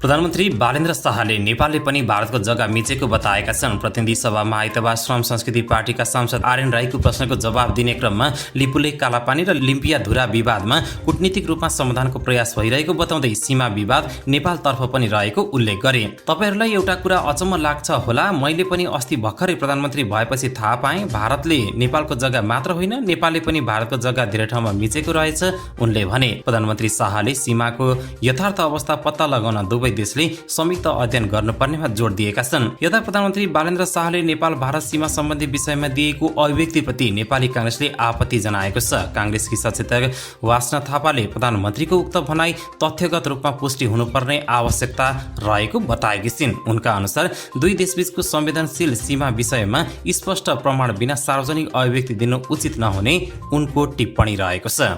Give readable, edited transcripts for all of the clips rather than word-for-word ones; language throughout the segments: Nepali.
प्रधानमन्त्री बालेन्द्र शाहले नेपालले पनि भारतको जग्गा मिचेको बताएका छन्। प्रतिनिधि सभामा आइतबार श्रम संस्कृति पार्टीका सांसद आर्यन राईको प्रश्नको जवाब दिने क्रममा लिपुलेक कालापानी र लिम्पिया धुरा विवादमा कूटनीतिक रूपमा समाधानको प्रयास भइरहेको बताउँदै सीमा विवाद नेपालतर्फ पनि रहेको उल्लेख गरे। तपाईहरुलाई एउटा कुरा अचम्म लाग्छ होला, मैले पनि अस्ति भर्खरै प्रधानमन्त्री भएपछि थाहा पाएँ भारतले नेपालको जग्गा मात्र होइन नेपालले पनि भारतको जग्गा धेरै ठाउँमा मिचेको रहेछ उनले भने। प्रधानमन्त्री शाहले सीमाको यथार्थ अवस्था पत्ता लगाउन दुवै देशले संयुक्त अध्ययन गर्नुपर्नेमा जोड दिएका छन्। यता प्रधानमन्त्री बालेन्द्र शाहले नेपाल भारत सीमा सम्बन्धी विषयमा दिएको अभिव्यक्तिप्रति नेपाली कांग्रेसले आपत्ति जनाएको छ। कांग्रेसकी सचेतक वासना थापाले प्रधानमन्त्रीको उक्त भनाई तथ्यगत रूपमा पुष्टि हुनुपर्ने आवश्यकता रहेको बताएकी छिन्। उनका अनुसार दुई देशबीचको संवेदनशील सीमा विषयमा स्पष्ट प्रमाण बिना सार्वजनिक अभिव्यक्ति दिनु उचित नहुने उनको टिप्पणी रहेको छ।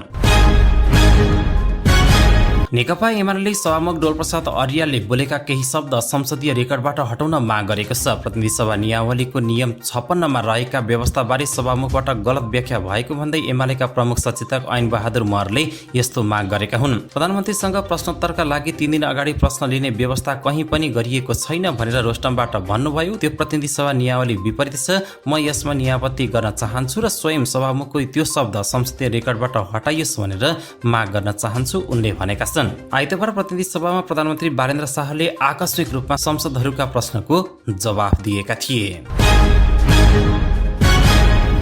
नेकपा एमाले सभामुख डोलप्रसाद अर्यालले बोलेका केही शब्द संसदीय रेकर्डबाट हटाउन माग गरेको छ। प्रतिनिधि सभा नियमावलीको नियम 56 मा रहेका व्यवस्थाबारे सभामुखबाट गलत व्याख्या भएको भन्दै एमालेका प्रमुख सचेतक ऐन बहादुर महरले यस्तो माग गरेका हुन्। प्रधानमन्त्रीसँग प्रश्नोत्तरका लागि 3 दिन अगाडि प्रश्न लिने व्यवस्था कहीँ पनि गरिएको छैन भनेर रोस्टमबाट भन्नुभयो। त्यो प्रतिनिधि सभा नियमावली विपरीत छ। म यसमा नियापत्ति गर्न चाहन्छु र स्वयं सभामुखको त्यो शब्द संसदीय रेकर्डबाट हटाइयोस् भनेर माग गर्न चाहन्छु उनले भनेका छन्। आइतबार प्रतिनिधि सभामा प्रधानमन्त्री बालेन्द्र शाहले आकस्मिक रूपमा संसदहरूका प्रश्नको जवाफ दिएका थिए।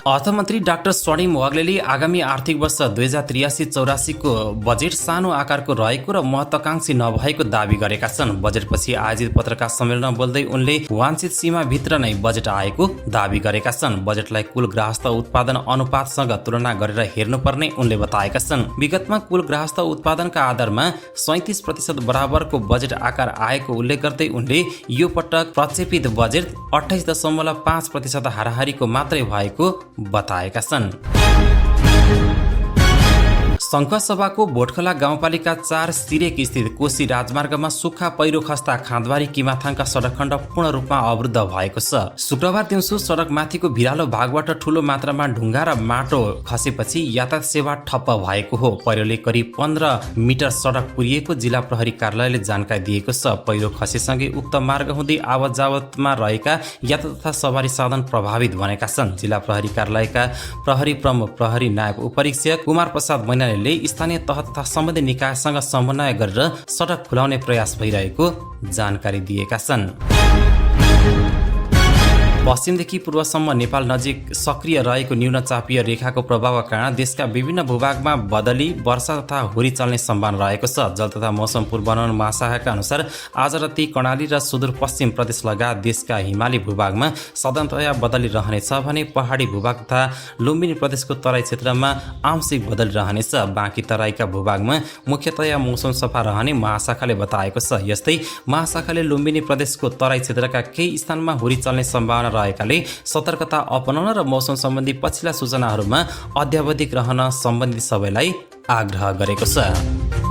अर्थमन्त्री डाक्टर स्वर्णिम वाग्लेले आगामी आर्थिक वर्ष 2083-84 को बजेट सानो आकारको रहेको र महत्वाकांक्षी नभएको दावी गरेका छन्। बजेटपछि आयोजित पत्रकार सम्मेलनमा बोल्दै उनले वाञ्छित सीमाभित्र नै बजेट आएको दावी गरेका छन्। बजेटलाई कुल गृहस्थ उत्पादन अनुपातसँग तुलना गरेर हेर्नुपर्ने उनले बताएका छन्। विगतमा कुल गृहस्थ उत्पादनका आधारमा 37% बराबरको बजेट आकार आएको उल्लेख गर्दै उनले यो पटक प्रक्षेपित बजेट 28.5% हाराहारीको मात्रै भएको बताएका छन्। शङ्खसभाको भोटखोला गाउँपालिका 4 सिरेक स्थित कोशी राजमार्गमा सुक्खा पहिरो खस्दा खाँदबारी किमाथाङका सडक खण्ड पूर्ण रूपमा अवरुद्ध भएको छ। शुक्रबार दिउँसो सडकमाथिको भिरालो भागबाट ठूलो मात्रामा ढुङ्गा र माटो खसेपछि यातायात सेवा ठप्प भएको हो। पहिरोले करिब 15 मिटर सडक पुरिएको जिल्ला प्रहरी कार्यालयले जानकारी दिएको छ। पहिरो खसेसँगै उक्त मार्ग हुँदै आवत जावतमा रहेका यातायात तथा सवारी साधन प्रभावित बनेका छन्। जिल्ला प्रहरी कार्यालयका प्रहरी प्रमुख प्रहरी नायब उपरीक्षक कुमार प्रसाद मैनाले स्थानीय तह तथा सम्बन्धित निकायसँग समन्वय गरेर सडक खुलाउने प्रयास भइरहेको जानकारी दिएका छन्। पश्चिमदेखि पूर्वसम्म नेपाल नजिक सक्रिय रहेको न्यून चापीय रेखाको प्रभावका कारण देशका विभिन्न भूभागमा बदली वर्षा तथा हुरी चल्ने सम्भावना रहेको छ। जल तथा मौसम पूर्वानुमान महाशाखाका अनुसार आज राति कर्णाली र सुदूरपश्चिम प्रदेश लगायत देशका हिमाली भूभागमा साधारणतया बदली रहनेछ भने पहाडी भूभाग तथा लुम्बिनी प्रदेशको तराई क्षेत्रमा आंशिक बदली रहनेछ। बाँकी तराईका भूभागमा मुख्यतया मौसम सफा रहने महाशाखाले बताएको छ। यस्तै महाशाखाले लुम्बिनी प्रदेशको तराई क्षेत्रका केही स्थानमा हुरी चल्ने सम्भावना रहेकाले सतर्कता अपनाउन र मौसम सम्बन्धी पछिल्ला सूचनाहरूमा अध्यावधिक रहन सम्बन्धित सबैलाई आग्रह गरेको छ।